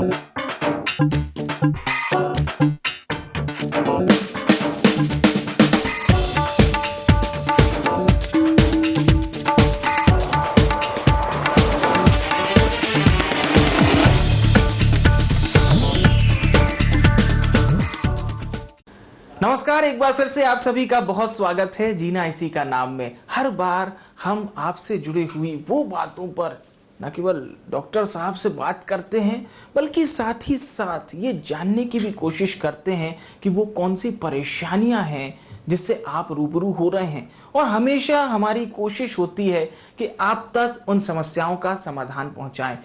नमस्कार, एक बार फिर से आप सभी का बहुत स्वागत है जीना इसी का नाम में। हर बार हम आपसे जुड़ी हुई वो बातों पर न केवल डॉक्टर साहब से बात करते हैं, बल्कि साथ ही साथ ये जानने की भी कोशिश करते हैं कि वो कौन सी परेशानियां हैं जिससे आप रूबरू हो रहे हैं। और हमेशा हमारी कोशिश होती है कि आप तक उन समस्याओं का समाधान पहुंचाएं।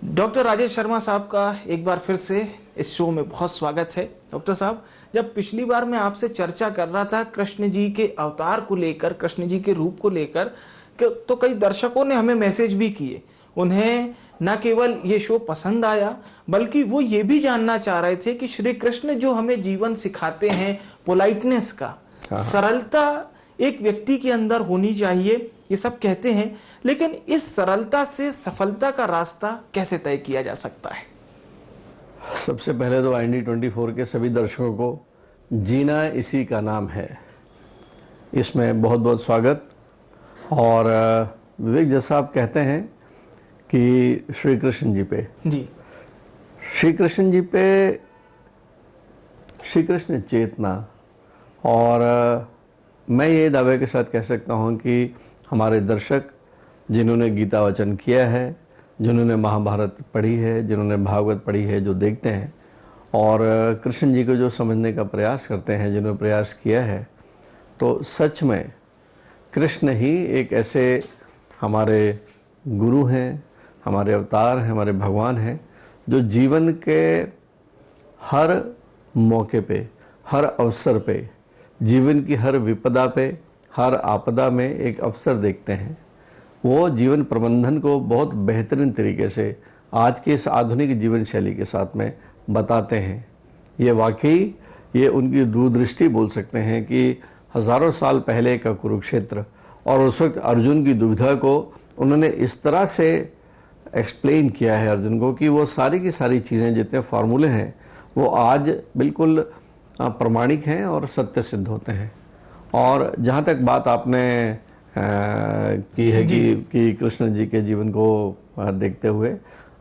डॉक्टर राजेश शर्मा साहब का एक बार फिर से इस शो में बहुत स्वागत है। डॉक्टर साहब, जब पिछली बार मैं आपसे चर्चा कर रहा था कृष्ण जी के अवतार को लेकर, कृष्ण जी के रूप को लेकर, तो कई दर्शकों ने हमें मैसेज भी किए। उन्हें न केवल ये शो पसंद आया, बल्कि वो ये भी जानना चाह रहे थे कि श्री कृष्ण जो हमें जीवन सिखाते हैं, पोलाइटनेस का, सरलता एक व्यक्ति के अंदर होनी चाहिए, ये सब कहते हैं, लेकिन इस सरलता से सफलता का रास्ता कैसे तय किया जा सकता है? सबसे पहले तो IND24 के सभी दर्शकों को जीना इसी का नाम है, इसमें बहुत बहुत स्वागत। और विवेक, जैसा आप कहते हैं कि श्री कृष्ण जी पे, श्री कृष्ण जी पे, श्री कृष्ण चेतना, और मैं ये दावे के साथ कह सकता हूँ कि हमारे दर्शक जिन्होंने गीता वचन किया है, जिन्होंने महाभारत पढ़ी है, जिन्होंने भागवत पढ़ी है, जो देखते हैं और कृष्ण जी को जो समझने का प्रयास करते हैं, जिन्होंने प्रयास किया है, तो सच में कृष्ण ही एक ऐसे हमारे गुरु हैं, हमारे अवतार हैं, हमारे भगवान हैं, जो जीवन के हर मौके पे, हर अवसर पे, जीवन की हर विपदा पे, हर आपदा में एक अवसर देखते हैं। वो जीवन प्रबंधन को बहुत बेहतरीन तरीके से आज के इस आधुनिक जीवन शैली के साथ में बताते हैं। ये वाकई ये उनकी दूरदृष्टि बोल सकते हैं कि हज़ारों साल पहले का कुरुक्षेत्र और उस वक्त अर्जुन की दुविधा को उन्होंने इस तरह से एक्सप्लेन किया है अर्जुन को कि वो सारी की सारी चीज़ें, जितने फार्मूले हैं, वो आज बिल्कुल प्रमाणिक हैं और सत्य सिद्ध होते हैं। और जहाँ तक बात आपने की है कि कृष्ण जी के जीवन को देखते हुए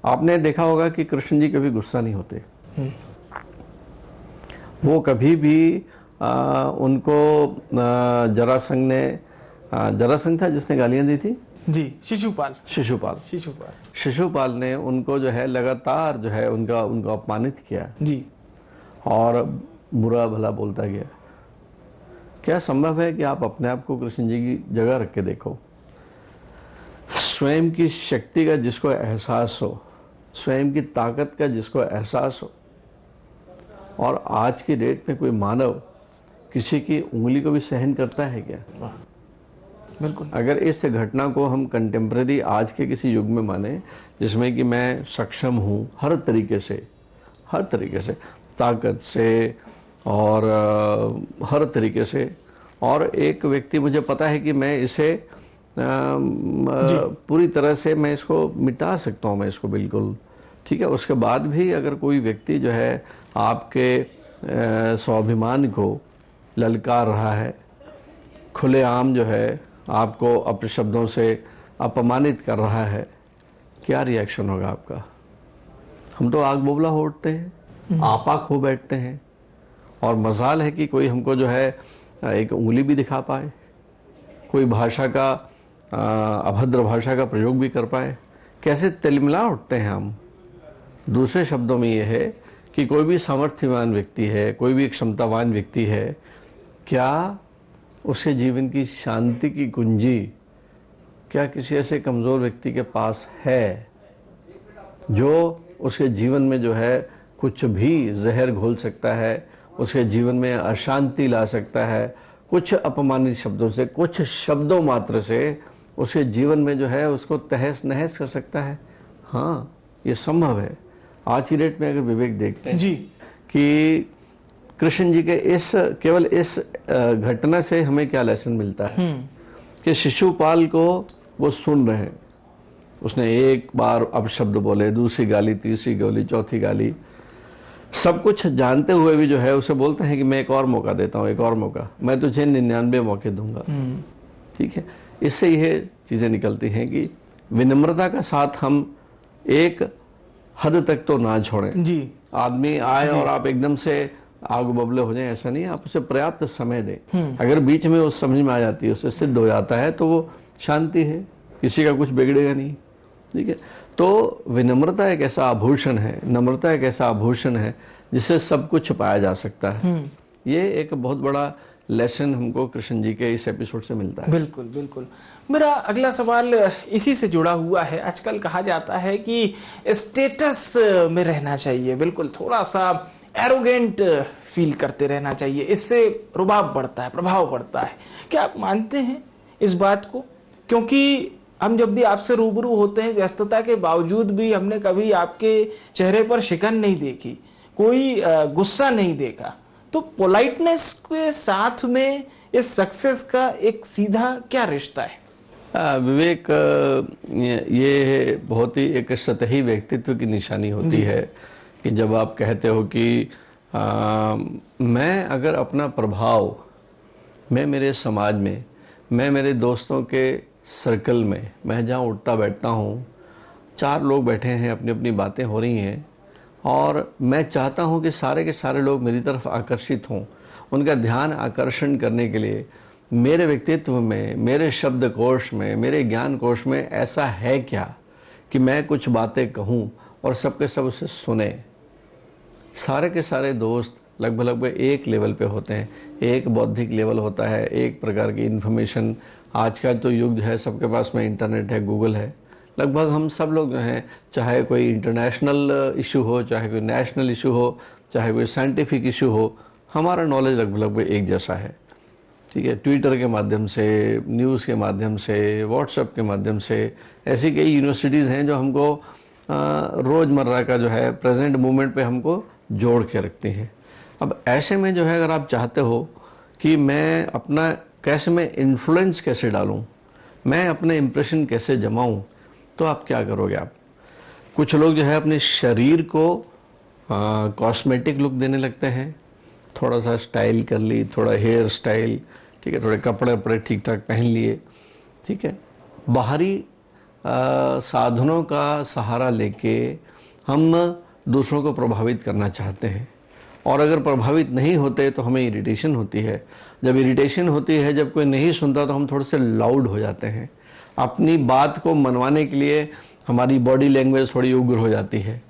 आपने देखा होगा कि कृष्ण जी कभी गुस्सा नहीं होते। वो कभी भी उनको जरासंध ने, जरासंध था जिसने गालियां दी थी जी, शिशुपाल ने उनको जो है लगातार जो है उनका अपमानित किया जी, और बुरा भला बोलता गया। क्या संभव है कि आप अपने आप को कृष्ण जी की जगह रख के देखो? स्वयं की शक्ति का जिसको एहसास हो, स्वयं की ताकत का जिसको एहसास हो, और आज की डेट में कोई मानव किसी की उंगली को भी सहन करता है क्या? बिल्कुल। अगर इस घटना को हम कंटेम्प्रेरी आज के किसी युग में माने, जिसमें कि मैं सक्षम हूँ हर तरीके से ताकत से और हर तरीके से, और एक व्यक्ति मुझे पता है कि मैं इसे पूरी तरह से मैं इसको मिटा सकता हूँ, मैं इसको बिल्कुल ठीक है। उसके बाद भी अगर कोई व्यक्ति जो है आपके स्वाभिमान को ललकार रहा है, खुलेआम जो है आपको अपने शब्दों से अपमानित कर रहा है, क्या रिएक्शन होगा आपका? हम तो आग बोबला हो उठते हैं, आपा खो बैठते हैं, और मजाल है कि कोई हमको जो है एक उंगली भी दिखा पाए, कोई भाषा का अभद्र भाषा का प्रयोग भी कर पाए। कैसे तिलमिला उठते हैं हम। दूसरे शब्दों में यह है कि कोई भी सामर्थ्यवान व्यक्ति है, कोई भी एक क्षमतावान व्यक्ति है, क्या उसके जीवन की शांति की कुंजी क्या किसी ऐसे कमज़ोर व्यक्ति के पास है जो उसके जीवन में जो है कुछ भी जहर घोल सकता है, उसके जीवन में अशांति ला सकता है, कुछ अपमानित शब्दों से, कुछ शब्दों मात्र से उसके जीवन में जो है उसको तहस नहस कर सकता है? हाँ, ये संभव है। आज की डेट में अगर विवेक देखते हैं जी कि कृष्ण जी के केवल इस घटना से हमें क्या लेसन मिलता है कि शिशुपाल को वो सुन रहे हैं, उसने एक बार अपशब्द बोले, दूसरी गाली, तीसरी गाली, चौथी गाली, सब कुछ जानते हुए भी जो है उसे बोलते हैं कि मैं एक और मौका देता हूँ, एक और मौका, मैं तुझे 99 मौके दूंगा। ठीक है, इससे यह चीजें निकलती हैं कि विनम्रता का साथ हम एक हद तक तो ना छोड़ें जी। आदमी आए और आप एकदम से आग बबले हो जाएं, ऐसा नहीं है। आप उसे पर्याप्त समय दें। अगर बीच में वो समझ में आ जाती है, उससे सिद्ध हो जाता है, तो वो शांति है, किसी का कुछ बिगड़ेगा नहीं। ठीक है, तो विनम्रता एक ऐसा आभूषण है, नम्रता एक ऐसा आभूषण है जिससे सब कुछ छुपाया जा सकता है। ये एक बहुत बड़ा लेसन हमको कृष्ण जी के इस एपिसोड से मिलता है। बिल्कुल बिल्कुल। मेरा अगला सवाल इसी से जुड़ा हुआ है। आजकल कहा जाता है कि स्टेटस में रहना चाहिए, बिल्कुल थोड़ा सा एरोगेंट फील करते रहना चाहिए, इससे रुबाब बढ़ता है, प्रभाव बढ़ता है। क्या आप मानते हैं इस बात को? क्योंकि हम जब भी आपसे रूबरू होते हैं, व्यस्तता के बावजूद भी हमने कभी आपके चेहरे पर शिकन नहीं देखी, कोई गुस्सा नहीं देखा। तो पोलाइटनेस के साथ में इस सक्सेस का एक सीधा क्या रिश्ता है? विवेक, ये बहुत ही एक सतही व्यक्तित्व की निशानी होती है कि जब आप कहते हो कि मैं अगर अपना प्रभाव, मैं मेरे समाज में, मैं मेरे दोस्तों के सर्कल में, मैं जहाँ उठता बैठता हूँ, 4 लोग बैठे हैं, अपनी अपनी बातें हो रही हैं, और मैं चाहता हूं कि सारे के सारे लोग मेरी तरफ आकर्षित हों। उनका ध्यान आकर्षण करने के लिए मेरे व्यक्तित्व में, मेरे शब्द कोश में, मेरे ज्ञान कोश में ऐसा है क्या कि मैं कुछ बातें कहूं और सबके सब उसे सुने। सारे के सारे दोस्त लगभग एक लेवल पे होते हैं, एक बौद्धिक लेवल होता है, एक प्रकार की इन्फॉर्मेशन। आज का तो युग है, सबके पास में इंटरनेट है, गूगल है। लगभग हम सब लोग जो हैं, चाहे कोई इंटरनेशनल इशू हो, चाहे कोई नेशनल इशू हो, चाहे कोई साइंटिफिक इशू हो, हमारा नॉलेज लगभग एक जैसा है। ठीक है, ट्विटर के माध्यम से, न्यूज़ के माध्यम से, व्हाट्सएप के माध्यम से, ऐसी कई यूनिवर्सिटीज़ हैं जो हमको रोज़मर्रा का जो है प्रेजेंट मोमेंट पे हमको जोड़ के रखती हैं। अब ऐसे में जो है, अगर आप चाहते हो कि मैं अपना कैसे, मैं इन्फ्लुएंस कैसे डालूं, मैं अपने इम्प्रेशन कैसे जमाऊं, तो आप क्या करोगे? आप कुछ लोग जो है अपने शरीर को कॉस्मेटिक लुक देने लगते हैं, थोड़ा सा स्टाइल कर ली, थोड़ा हेयर स्टाइल, ठीक है, थोड़े कपड़े वपड़े ठीक ठाक पहन लिए, ठीक है। बाहरी साधनों का सहारा लेके हम दूसरों को प्रभावित करना चाहते हैं, और अगर प्रभावित नहीं होते तो हमें इरिटेशन होती है। जब इरिटेशन होती है, जब कोई नहीं सुनता, तो हम थोड़े से लाउड हो जाते हैं। अपनी बात को मनवाने के लिए हमारी बॉडी लैंग्वेज थोड़ी उग्र हो जाती है।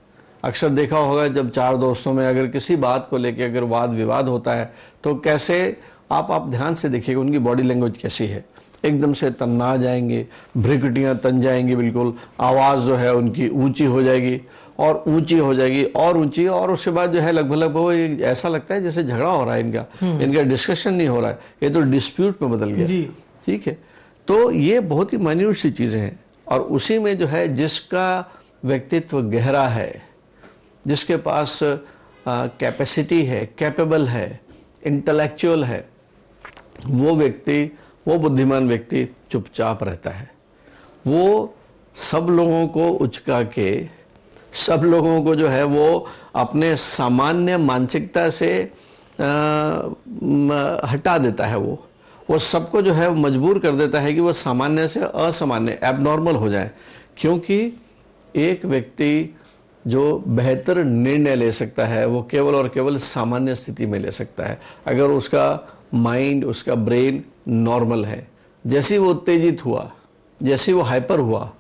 अक्सर देखा होगा, जब 4 दोस्तों में अगर किसी बात को लेकर अगर वाद विवाद होता है, तो कैसे आप ध्यान से देखिएगा उनकी बॉडी लैंग्वेज कैसी है। एकदम से तन्ना जाएंगे, भ्रिकुटियाँ तन जाएंगी, बिल्कुल आवाज़ जो है उनकी ऊंची हो जाएगी और ऊंची हो जाएगी और ऊंची, और उसके बाद जो है लगभग वो ऐसा लगता है जैसे झगड़ा हो रहा है इनका डिस्कशन नहीं हो रहा है, ये तो डिस्प्यूट में बदल गया। ठीक है, तो ये बहुत ही माइन्यूट सी चीज़ें हैं, और उसी में जो है जिसका व्यक्तित्व गहरा है, जिसके पास कैपेसिटी है, कैपेबल है, इंटेलेक्चुअल है, वो व्यक्ति, वो बुद्धिमान व्यक्ति चुपचाप रहता है। वो सब लोगों को उचका के, सब लोगों को जो है वो अपने सामान्य मानसिकता से हटा देता है। वो सबको जो है मजबूर कर देता है कि वो सामान्य से असामान्य, एबनॉर्मल हो जाए। क्योंकि एक व्यक्ति जो बेहतर निर्णय ले सकता है, वो केवल और केवल सामान्य स्थिति में ले सकता है, अगर उसका माइंड, उसका ब्रेन नॉर्मल है। जैसे वो उत्तेजित हुआ, जैसे वो हाइपर हुआ,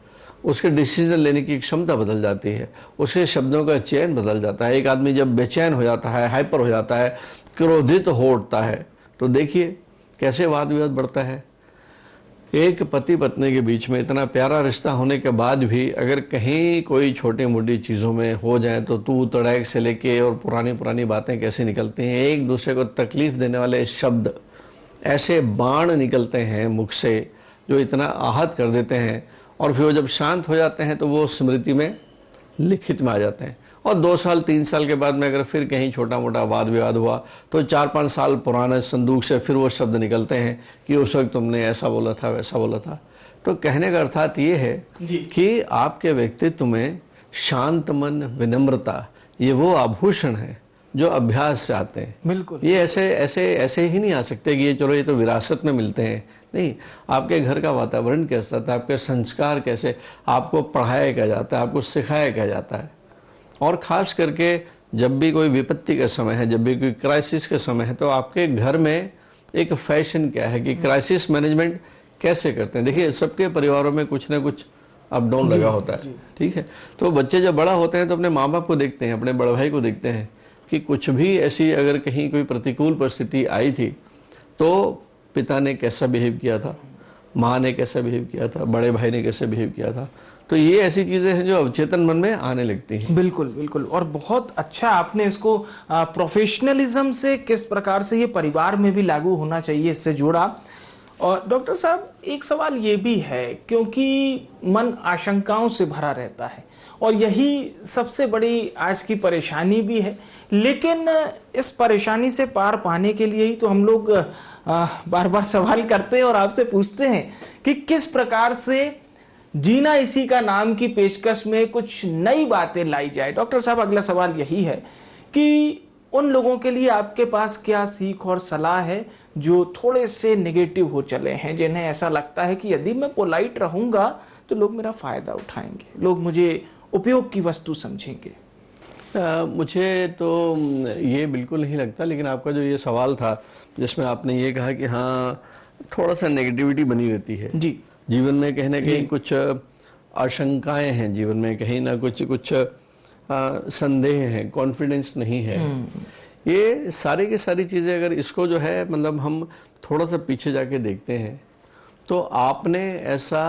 उसके डिसीजन लेने की क्षमता बदल जाती है, उसके शब्दों का चयन बदल जाता है। एक आदमी जब बेचैन हो जाता है, हाइपर हो जाता है, क्रोधित हो उठता है, तो देखिए कैसे वाद विवाद बढ़ता है। एक पति पत्नी के बीच में इतना प्यारा रिश्ता होने के बाद भी अगर कहीं कोई छोटी मोटी चीज़ों में हो जाए, तो तू तड़ाक से लेके और पुरानी पुरानी बातें कैसे निकलती हैं, एक दूसरे को तकलीफ देने वाले शब्द, ऐसे बाण निकलते हैं मुख से जो इतना आहत कर देते हैं, और फिर वो जब शांत हो जाते हैं तो वो स्मृति में लिखित में आ जाते हैं। और 2 साल 3 साल के बाद में अगर फिर कहीं छोटा मोटा वाद विवाद हुआ, तो 4-5 साल पुराने संदूक से फिर वो शब्द निकलते हैं कि उस वक्त तुमने ऐसा बोला था, वैसा बोला था। तो कहने का अर्थात ये है कि आपके व्यक्तित्व में शांत मन, विनम्रता, ये वो आभूषण है जो अभ्यास से आते हैं। बिल्कुल। ये ऐसे ही नहीं आ सकते कि ये चलो ये तो विरासत में मिलते हैं। नहीं, आपके घर का वातावरण कैसा था, आपके संस्कार कैसे, आपको पढ़ाया क्या जाता है, आपको सिखाया क्या जाता है। और ख़ास करके जब भी कोई विपत्ति का समय है, जब भी कोई क्राइसिस का समय है, तो आपके घर में एक फैशन क्या है कि क्राइसिस मैनेजमेंट कैसे करते हैं। देखिए, सबके परिवारों में कुछ ना कुछ अप डाउन लगा होता है, ठीक है। तो बच्चे जब बड़ा होते हैं तो अपने माँ बाप को देखते हैं, अपने बड़े भाई को देखते हैं कि कुछ भी ऐसी अगर कहीं कोई प्रतिकूल परिस्थिति आई थी तो पिता ने कैसा बिहेव किया था, माँ ने कैसा बिहेव किया था, बड़े भाई ने कैसे बिहेव किया था। तो ये ऐसी चीज़ें हैं जो अवचेतन मन में आने लगती हैं। बिल्कुल बिल्कुल। और बहुत अच्छा आपने इसको प्रोफेशनलिज्म से किस प्रकार से ये परिवार में भी लागू होना चाहिए इससे जोड़ा। और डॉक्टर साहब, एक सवाल ये भी है, क्योंकि मन आशंकाओं से भरा रहता है और यही सबसे बड़ी आज की परेशानी भी है, लेकिन इस परेशानी से पार पाने के लिए ही तो हम लोग बार बार सवाल करते हैं और आपसे पूछते हैं कि किस प्रकार से जीना इसी का नाम की पेशकश में कुछ नई बातें लाई जाए। डॉक्टर साहब, अगला सवाल यही है कि उन लोगों के लिए आपके पास क्या सीख और सलाह है जो थोड़े से नेगेटिव हो चले हैं, जिन्हें ऐसा लगता है कि यदि मैं पोलाइट रहूंगा तो लोग मेरा फायदा उठाएंगे, लोग मुझे उपयोग की वस्तु समझेंगे। मुझे तो ये बिल्कुल नहीं लगता, लेकिन आपका जो ये सवाल था जिसमें आपने ये कहा कि हाँ थोड़ा सा नेगेटिविटी बनी रहती है जी, जीवन में, कहीं ना कहीं कुछ आशंकाएं हैं जीवन में, कहीं ना कुछ संदेह है, कॉन्फिडेंस नहीं है। ये सारी की सारी चीज़ें अगर इसको जो है मतलब हम थोड़ा सा पीछे जाके देखते हैं तो आपने ऐसा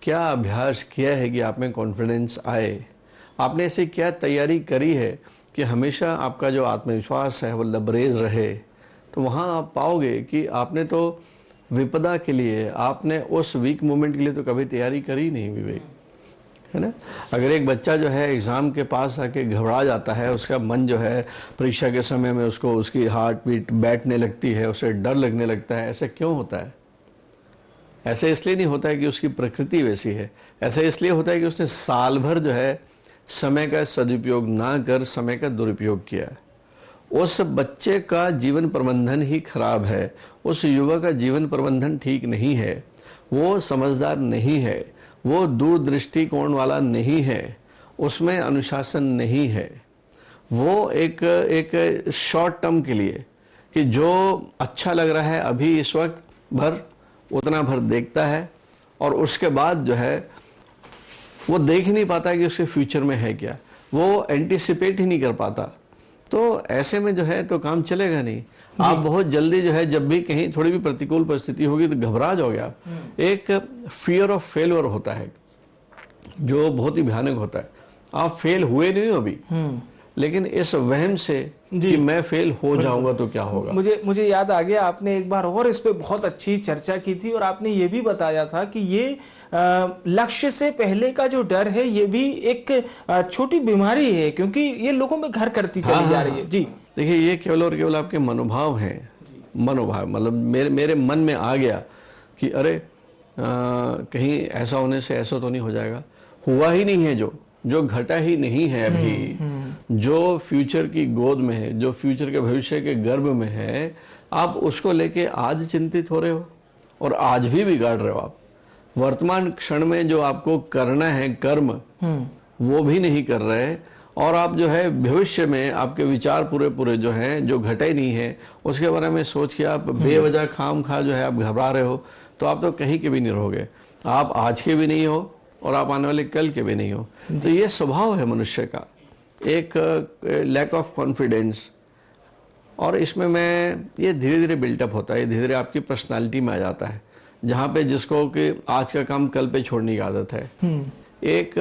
क्या अभ्यास किया है कि आप में कॉन्फिडेंस आए, आपने ऐसी क्या तैयारी करी है कि हमेशा आपका जो आत्मविश्वास है वो लबरेज रहे। तो वहाँ आप पाओगे कि आपने तो विपदा के लिए, आपने उस वीक मोमेंट के लिए तो कभी तैयारी करी नहीं, विवेक, है ना। अगर एक बच्चा जो है एग्ज़ाम के पास आके घबरा जाता है, उसका मन जो है परीक्षा के समय में उसको उसकी हार्ट बीट बैठने लगती है, उसे डर लगने लगता है, ऐसे क्यों होता है? ऐसे इसलिए नहीं होता है कि उसकी प्रकृति वैसी है, ऐसे इसलिए होता है कि उसने साल भर जो है समय का सदुपयोग ना कर समय का दुरुपयोग किया। उस बच्चे का जीवन प्रबंधन ही खराब है, उस युवा का जीवन प्रबंधन ठीक नहीं है, वो समझदार नहीं है, वो दूरदृष्टिकोण वाला नहीं है, उसमें अनुशासन नहीं है। वो एक शॉर्ट टर्म के लिए कि जो अच्छा लग रहा है अभी इस वक्त भर उतना भर देखता है और उसके बाद जो है वो देख ही नहीं पाता कि उसके फ्यूचर में है क्या, वो एंटिसिपेट ही नहीं कर पाता। तो ऐसे में जो है तो काम चलेगा नहीं। आप बहुत जल्दी जो है जब भी कहीं थोड़ी भी प्रतिकूल परिस्थिति होगी तो घबरा जाओगे आप। एक फियर ऑफ फेलियर होता है जो बहुत ही भयानक होता है। आप फेल हुए नहीं हो अभी, लेकिन इस वहम से कि मैं फेल हो जाऊंगा तो क्या होगा। मुझे याद आ गया, आपने एक बार और इस पे बहुत अच्छी चर्चा की थी और आपने ये भी बताया था कि ये लक्ष्य से पहले का जो डर है ये भी एक छोटी बीमारी है, क्योंकि ये लोगों में घर करती चली जा रही है। जी देखिए, ये केवल और केवल आपके मनोभाव हैं। मनोभाव मतलब मेरे मन में आ गया कि अरे कहीं ऐसा होने से ऐसा तो नहीं हो जाएगा। हुआ ही नहीं है, जो घटा ही नहीं है अभी, जो फ्यूचर की गोद में है, जो फ्यूचर के भविष्य के गर्भ में है, आप उसको लेके आज चिंतित हो रहे हो और आज भी बिगाड़ रहे हो। आप वर्तमान क्षण में जो आपको करना है कर्म वो भी नहीं कर रहे और आप जो है भविष्य में आपके विचार पूरे जो हैं, जो घटे नहीं है उसके बारे में सोच के आप बेवजह खाम खा जो है आप घबरा रहे हो, तो आप तो कहीं के भी नहीं रहोगे। आप आज के भी नहीं हो और आप आने वाले कल के भी नहीं हो। तो ये स्वभाव है मनुष्य का, एक लैक ऑफ कॉन्फिडेंस। और इसमें मैं ये धीरे धीरे बिल्टअप होता है, धीरे धीरे आपकी पर्सनालिटी में आ जाता है, जहाँ पे जिसको कि आज का काम कल पे छोड़ने की आदत है। एक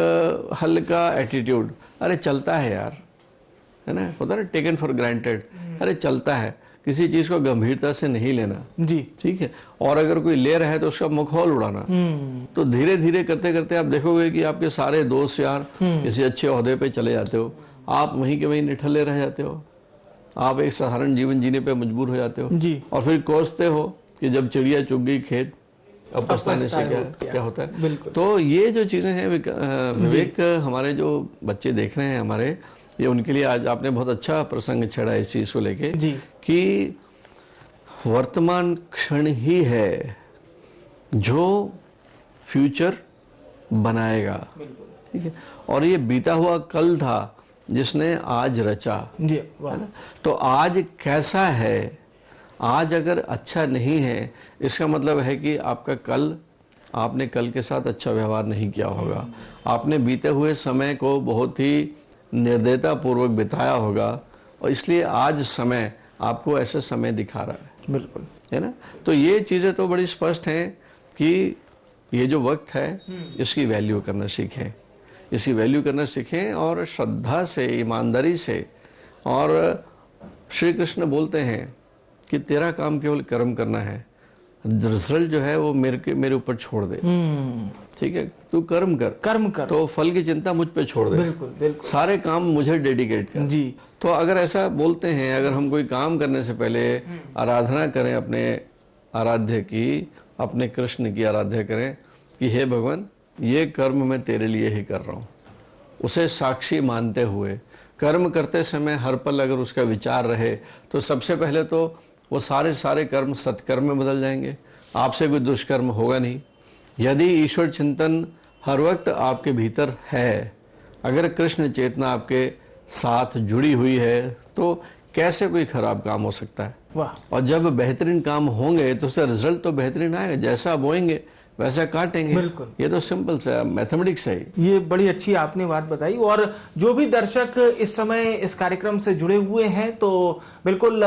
हल्का एटीट्यूड, अरे चलता है यार, है ना, होता है ना, टेकन फॉर ग्रांटेड, अरे चलता है, किसी चीज को गंभीरता से नहीं लेना जी, ठीक है। और अगर कोई ले रहा है तो उसका मखौल उड़ाना। तो धीरे धीरे करते करते आप देखोगे कि आपके सारे दोस्त यार किसी अच्छे ओहदे पे चले जाते हो, आप वहीं के वहीं निठल्ले रह जाते हो, आप एक साधारण जीवन जीने पे मजबूर हो जाते हो जी। और फिर कोसते हो कि जब चिड़िया चुग गई खेत अब पछताने से क्या होता है। बिल्कुल। तो ये जो चीज़ें हैं विवेक, हमारे जो बच्चे देख रहे हैं हमारे, ये उनके लिए आज आपने बहुत अच्छा प्रसंग छेड़ा इस चीज़ को लेके जी। कि वर्तमान क्षण ही है जो फ्यूचर बनाएगा, ठीक है। और ये बीता हुआ कल था जिसने आज रचा, जी, वाह। तो आज कैसा है, आज अगर अच्छा नहीं है इसका मतलब है कि आपका कल, आपने कल के साथ अच्छा व्यवहार नहीं किया होगा, आपने बीते हुए समय को बहुत ही निर्दयता पूर्वक बिताया होगा, और इसलिए आज समय आपको ऐसा समय दिखा रहा है, बिल्कुल, है ना। तो ये चीज़ें तो बड़ी स्पष्ट हैं कि ये जो वक्त है इसकी वैल्यू करना सीखें, इसकी वैल्यू करना सीखें, और श्रद्धा से, ईमानदारी से। और श्री कृष्ण बोलते हैं कि तेरा काम केवल कर्म करना है, रिजल्ट जो है वो मेरे ऊपर छोड़ दे, ठीक है, तू कर्म कर, तो फल की चिंता मुझ पे छोड़ दे, बिल्कुल बिल्कुल, सारे काम मुझे डेडिकेट कर। जी। तो अगर ऐसा बोलते हैं, अगर हम कोई काम करने से पहले आराधना करें अपने आराध्य की, अपने कृष्ण की आराध्य करें कि हे भगवान, ये कर्म मैं तेरे लिए ही कर रहा हूँ, उसे साक्षी मानते हुए कर्म करते समय हर पल अगर उसका विचार रहे, तो सबसे पहले तो वो सारे कर्म सत्कर्म में बदल जाएंगे, आपसे कोई दुष्कर्म होगा नहीं। यदि ईश्वर चिंतन हर वक्त आपके भीतर है, अगर कृष्ण चेतना आपके साथ जुड़ी हुई है, तो कैसे कोई खराब काम हो सकता है। वाह। और जब बेहतरीन काम होंगे तो उसका रिजल्ट तो बेहतरीन आएगा, जैसा बोएंगे वैसा काटेंगे। बिल्कुल, ये तो सिंपल सा मैथमेटिक्स है। ये बड़ी अच्छी आपने बात बताई। और जो भी दर्शक इस समय इस कार्यक्रम से जुड़े हुए हैं, तो बिल्कुल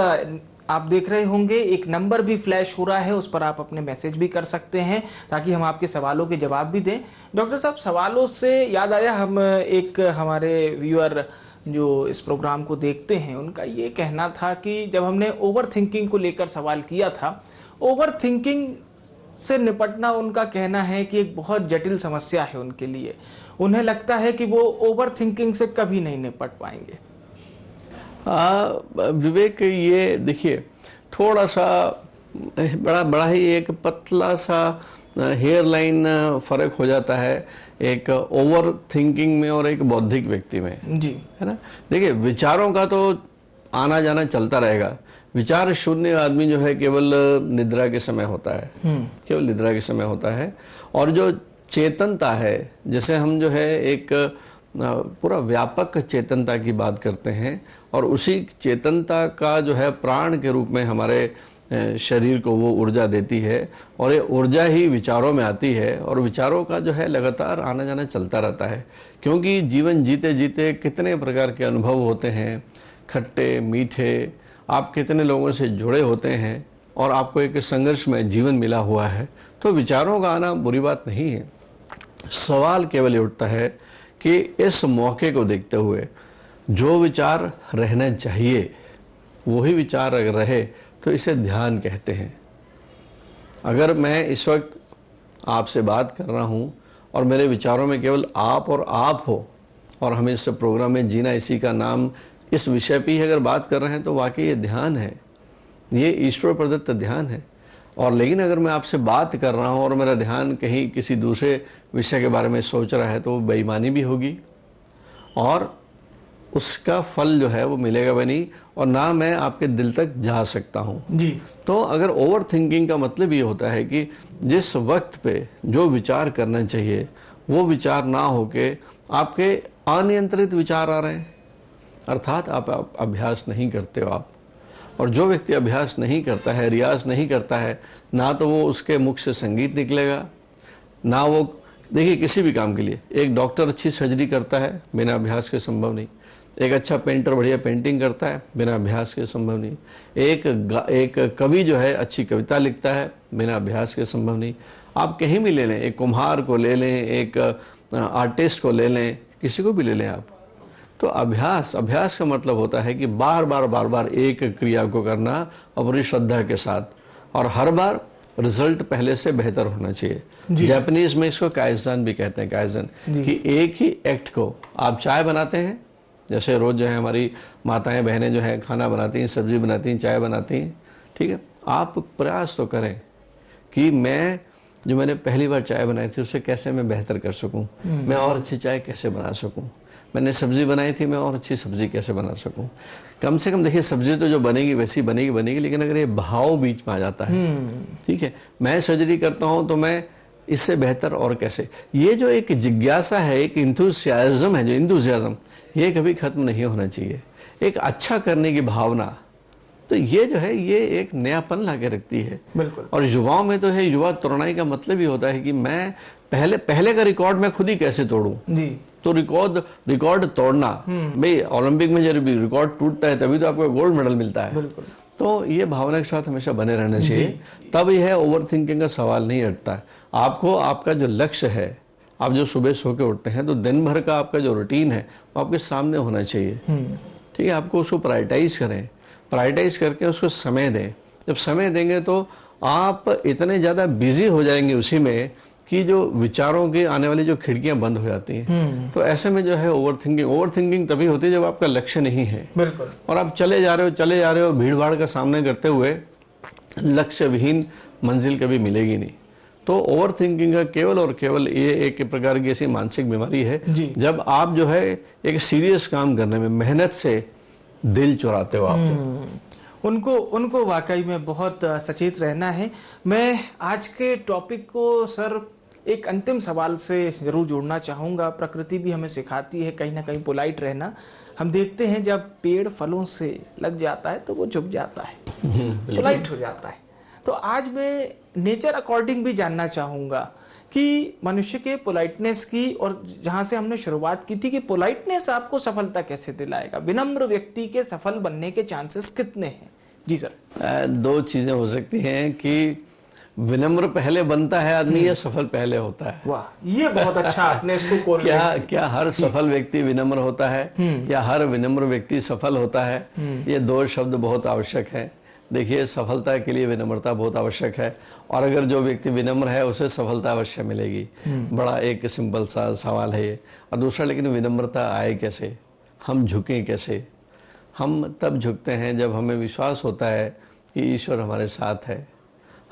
आप देख रहे होंगे एक नंबर भी फ्लैश हो रहा है, उस पर आप अपने मैसेज भी कर सकते हैं ताकि हम आपके सवालों के जवाब भी दें। डॉक्टर साहब, सवालों से याद आया, हम एक हमारे व्यूअर जो इस प्रोग्राम को देखते हैं, उनका ये कहना था कि जब हमने ओवर थिंकिंग को लेकर सवाल किया था, ओवर थिंकिंग से निपटना उनका कहना है कि एक बहुत जटिल समस्या है उनके लिए। उन्हें लगता है कि वो ओवर थिंकिंग से कभी नहीं निपट पाएंगे। विवेक, ये देखिए, थोड़ा सा बड़ा ही एक पतला सा हेयर लाइन फर्क हो जाता है एक ओवर थिंकिंग में और एक बौद्धिक व्यक्ति में, जी, है ना। देखिए, विचारों का तो आना जाना चलता रहेगा। विचार शून्य आदमी जो है केवल निद्रा के समय होता है, केवल निद्रा के समय होता है। और जो चेतनता है, जैसे हम जो है एक पूरा व्यापक चेतनता की बात करते हैं, और उसी चेतनता का जो है प्राण के रूप में हमारे शरीर को वो ऊर्जा देती है, और ये ऊर्जा ही विचारों में आती है, और विचारों का जो है लगातार आना जाना चलता रहता है। क्योंकि जीवन जीते जीते कितने प्रकार के अनुभव होते हैं, खट्टे मीठे, आप कितने लोगों से जुड़े होते हैं, और आपको एक संघर्ष में जीवन मिला हुआ है। तो विचारों का आना बुरी बात नहीं है। सवाल केवल ये उठता है कि इस मौके को देखते हुए जो विचार रहना चाहिए वही विचार अगर रहे तो इसे ध्यान कहते हैं। अगर मैं इस वक्त आपसे बात कर रहा हूँ और मेरे विचारों में केवल आप और आप हो, और हम इस प्रोग्राम में जीना इसी का नाम इस विषय पे ही अगर बात कर रहे हैं, तो वाकई ये ध्यान है, ये ईश्वर प्रदत्त ध्यान है। और लेकिन अगर मैं आपसे बात कर रहा हूँ और मेरा ध्यान कहीं किसी दूसरे विषय के बारे में सोच रहा है, तो वो बेईमानी भी होगी, और उसका फल जो है वो मिलेगा भी नहीं, और ना मैं आपके दिल तक जा सकता हूँ। जी। तो अगर ओवर थिंकिंग का मतलब ये होता है कि जिस वक्त पे जो विचार करना चाहिए वो विचार ना होके आपके अनियंत्रित विचार आ रहे हैं, अर्थात आप अभ्यास नहीं करते हो आप। और जो व्यक्ति अभ्यास नहीं करता है, रियाज नहीं करता है, ना तो वो उसके मुख से संगीत निकलेगा, ना वो, देखिए किसी भी काम के लिए एक डॉक्टर अच्छी सर्जरी करता है, बिना अभ्यास के संभव नहीं। एक अच्छा पेंटर बढ़िया पेंटिंग करता है, बिना अभ्यास के संभव नहीं। एक कवि जो है अच्छी कविता लिखता है, बिना अभ्यास के संभव नहीं। आप कहीं भी ले लें, एक कुम्हार को ले लें, एक आर्टिस्ट को ले लें, किसी को भी ले लें आप, तो अभ्यास का मतलब होता है कि बार बार एक क्रिया को करना अपनी श्रद्धा के साथ, और हर बार रिजल्ट पहले से बेहतर होना चाहिए। जापानीज में इसको काइजन भी कहते हैं, काइजन, कि एक ही एक्ट को आप चाय बनाते हैं, जैसे रोज जो है हमारी माताएं बहनें जो है खाना बनाती हैं, सब्जी बनाती हैं, चाय बनाती हैं, ठीक है। आप प्रयास तो करें कि मैं जो मैंने पहली बार चाय बनाई थी उसे कैसे मैं बेहतर कर सकूं, मैं और अच्छी चाय कैसे बना सकूं, मैंने सब्जी बनाई थी मैं और अच्छी सब्जी कैसे बना सकूं। कम से कम देखिए सब्जी तो जो बनेगी वैसी बनेगी, लेकिन अगर ये भाव बीच में आ जाता है, ठीक है, मैं सर्जरी करता हूं तो मैं इससे बेहतर और कैसे, ये जो एक जिज्ञासा है, एक इंथुसियाज्म है, जो इंथुसियाज्म, ये कभी खत्म नहीं होना चाहिए। एक अच्छा करने की भावना, तो ये जो है ये एक नयापन ला के रखती है। बिल्कुल। और युवाओं में तो है, युवा तरुणाई का मतलब ही होता है कि मैं पहले का रिकॉर्ड मैं खुद ही कैसे तोड़ूं। जी। तो रिकॉर्ड तोड़ना, भाई ओलंपिक में जब रिकॉर्ड टूटता है तभी तो आपको गोल्ड मेडल मिलता है। बिल्कुल। तो ये भावना के साथ हमेशा बने रहना चाहिए, तब यह ओवर थिंकिंग का सवाल नहीं हटता है। आपको आपका जो लक्ष्य है, आप जो सुबह सो के उठते हैं तो दिन भर का आपका जो रूटीन है वो आपके सामने होना चाहिए, ठीक है। आपको उसको प्रायोरिटाइज करें, प्रायोरिटाइज करके उसको समय दें। जब समय देंगे तो आप इतने ज़्यादा बिजी हो जाएंगे उसी में कि जो विचारों की आने वाली जो खिड़कियां बंद हो जाती हैं। तो ऐसे में जो है ओवर थिंकिंग तभी होती है जब आपका लक्ष्य नहीं है। बिल्कुल। और आप चले जा रहे हो भीड़ भाड़ का सामना करते हुए, लक्ष्य विहीन मंजिल कभी मिलेगी नहीं। तो ओवर थिंकिंग का केवल और केवल ये एक प्रकार की ऐसी मानसिक बीमारी है जब आप जो है एक सीरियस काम करने में मेहनत से दिल चुराते हो आप। उनको वाकई में बहुत सचेत रहना है। मैं आज के टॉपिक को सर एक अंतिम सवाल से जरूर जोड़ना चाहूँगा। प्रकृति भी हमें सिखाती है कहीं ना कहीं पोलाइट रहना। हम देखते हैं जब पेड़ फलों से लग जाता है तो वो झुक जाता है, पोलाइट हो जाता है। तो आज मैं नेचर अकॉर्डिंग भी जानना चाहूँगा कि मनुष्य के पोलाइटनेस की, और जहाँ से हमने शुरुआत की थी कि पोलाइटनेस आपको सफलता कैसे दिलाएगा, विनम्र व्यक्ति के सफल बनने के चांसेस कितने हैं? जी सर। दो चीजें हो सकती हैं कि विनम्र पहले बनता है आदमी या सफल पहले होता है। वाह, ये बहुत अच्छा आपने इसको क्या हर सफल व्यक्ति विनम्र होता है या हर विनम्र व्यक्ति सफल होता है? ये दो शब्द बहुत आवश्यक है। देखिए, सफलता के लिए विनम्रता बहुत आवश्यक है, और अगर जो व्यक्ति विनम्र है उसे सफलता अवश्य मिलेगी। बड़ा एक सिंपल सा सवाल है ये। और दूसरा, लेकिन विनम्रता आए कैसे, हम झुकें कैसे? हम तब झुकते हैं जब हमें विश्वास होता है कि ईश्वर हमारे साथ है,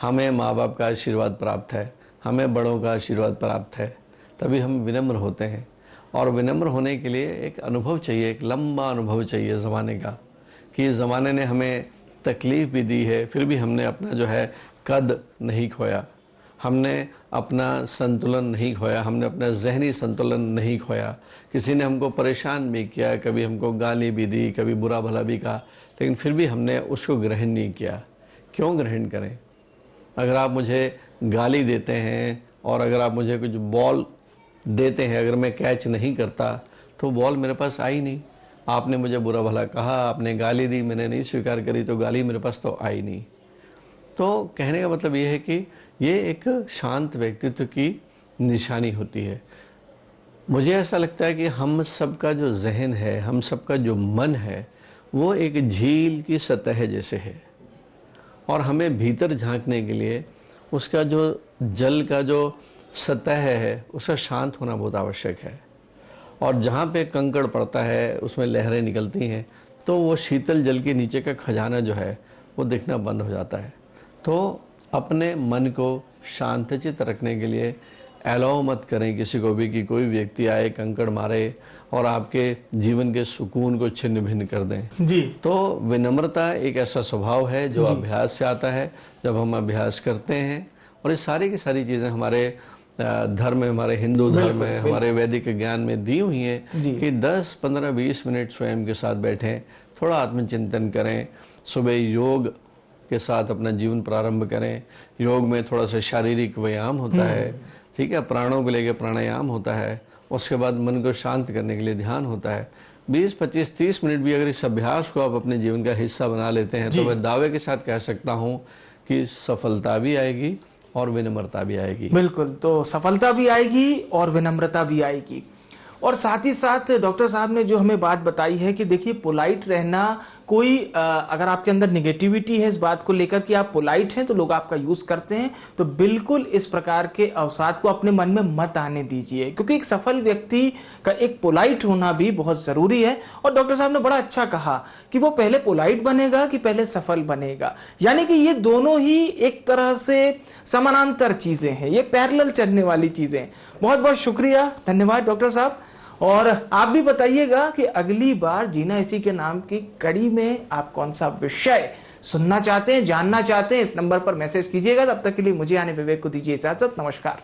हमें माँ बाप का आशीर्वाद प्राप्त है, हमें बड़ों का आशीर्वाद प्राप्त है, तभी हम विनम्र होते हैं। और विनम्र होने के लिए एक अनुभव चाहिए, एक लंबा अनुभव चाहिए ज़माने का, कि इस ज़माने ने हमें तकलीफ़ भी दी है, फिर भी हमने अपना जो है कद नहीं खोया, हमने अपना संतुलन नहीं खोया, हमने अपना जहनी संतुलन नहीं खोया। किसी ने हमको परेशान भी किया, कभी हमको गाली भी दी, कभी बुरा भला भी कहा, लेकिन फिर भी हमने उसको ग्रहण नहीं किया। क्यों ग्रहण करें? अगर आप मुझे गाली देते हैं और अगर आप मुझे कुछ बॉल देते हैं, अगर मैं कैच नहीं करता तो बॉल मेरे पास आई नहीं। आपने मुझे बुरा भला कहा, आपने गाली दी, मैंने नहीं स्वीकार करी, तो गाली मेरे पास तो आई नहीं। तो कहने का मतलब ये है कि ये एक शांत व्यक्तित्व की निशानी होती है। मुझे ऐसा लगता है कि हम सबका जो जहन है, हम सबका जो मन है, वो एक झील की सतह जैसे है, और हमें भीतर झांकने के लिए उसका जो जल का जो सतह है उसका शांत होना बहुत आवश्यक है। और जहाँ पे कंकड़ पड़ता है उसमें लहरें निकलती हैं, तो वो शीतल जल के नीचे का खजाना जो है वो दिखना बंद हो जाता है। तो अपने मन को शांतचित्त रखने के लिए अलाउ मत करें किसी को भी कि कोई व्यक्ति आए, कंकड़ मारे और आपके जीवन के सुकून को छिन्न भिन्न कर दें। जी। तो विनम्रता एक ऐसा स्वभाव है जो अभ्यास से आता है। जब हम अभ्यास करते हैं, और ये सारी की सारी चीज़ें हमारे धर्म में, हमारे हिंदू धर्म में, हमारे वैदिक ज्ञान में दी हुई हैं कि 10, 15, 20 मिनट स्वयं के साथ बैठें, थोड़ा आत्मचिंतन करें, सुबह योग के साथ अपना जीवन प्रारंभ करें। योग में थोड़ा सा शारीरिक व्यायाम होता है, ठीक है, प्राणों को लेकर प्राणायाम होता है, उसके बाद मन को शांत करने के लिए ध्यान होता है। 20, 25, 30 मिनट भी अगर इस अभ्यास को आप अपने जीवन का हिस्सा बना लेते हैं तो मैं दावे के साथ कह सकता हूँ कि सफलता भी आएगी और विनम्रता भी आएगी। बिल्कुल, तो सफलता भी आएगी और विनम्रता भी आएगी। और साथ ही साथ डॉक्टर साहब ने जो हमें बात बताई है कि देखिए पोलाइट रहना कोई अगर आपके अंदर निगेटिविटी है इस बात को लेकर कि आप पोलाइट हैं तो लोग आपका यूज करते हैं, तो बिल्कुल इस प्रकार के अवसाद को अपने मन में मत आने दीजिए, क्योंकि एक सफल व्यक्ति का एक पोलाइट होना भी बहुत जरूरी है। और डॉक्टर साहब ने बड़ा अच्छा कहा कि वो पहले पोलाइट बनेगा कि पहले सफल बनेगा, यानी कि ये दोनों ही एक तरह से समानांतर चीजें हैं, ये पैरेलल चलने वाली चीजें। बहुत बहुत शुक्रिया, धन्यवाद डॉक्टर साहब। और आप भी बताइएगा कि अगली बार जीना इसी के नाम की कड़ी में आप कौन सा विषय सुनना चाहते हैं, जानना चाहते हैं, इस नंबर पर मैसेज कीजिएगा। तब तक के लिए मुझे यानी विवेक को दीजिए इजाजत। नमस्कार।